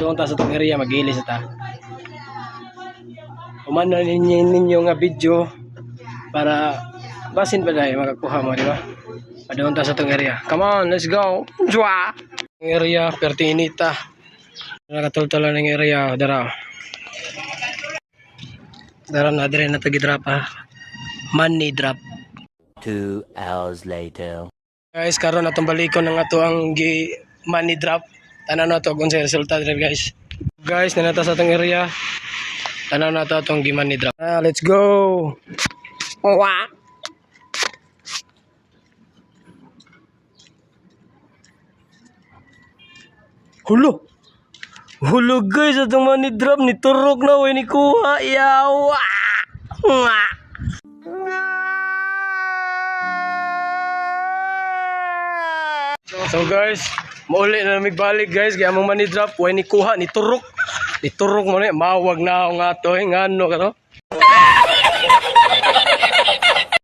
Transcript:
Padung ta sa tong area magilis ta. Umano ninyo nga video para basin ba dai makakuha mo, di ba? Padung ta sa tong area. Come on, let's go. Jwa. Area pertinita. Nakatultol ng area dara. Dara na dire na tagi-drop ha. Money drop. 2 hours later. Guys, karon atong balikon ng ato ang money drop. Tanan na to kung sa resulta dire guys. Guys, nanata sa atong area. Tanan na to atong money drop. Let's go. Wa. Hulo. Hulo guys, atong money drop ni turok na way ni kuha. Yawa. So guys, mauli na nagbalik guys, kaya mong money drop, way ni kuha, ni turok mo na, mawag na ako nga to, ngano ka to?